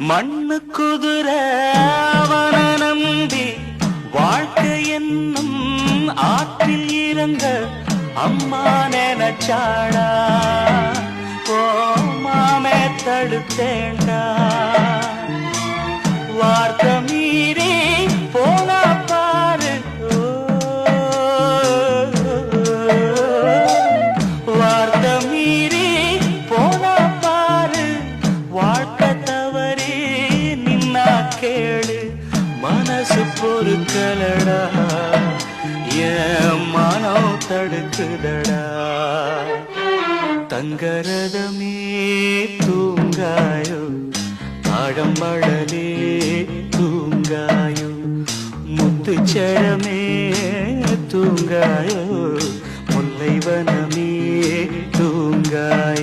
மண்ணு குதிர அவன நம்பி வாழ்க்கை என்னும் ஆற்றில் இறங்க அம்மா நினைச்சாடா ஓ மாமே தடுத்தேண்டா வார்த்தை மீறி போனா பாரு வார்த்தை மீறி போனா பாரு வாழ்க்கை தவறி நின்னா கேளு மனசு பொறுக்கலடா என் மனம் தடுக்குதடா தங்கரதமே தூங்காயோ ஆழம்படலே தூங்காயோ முத்துச்சரமே தூங்காயோ முல்லைவனமே தூங்காயோ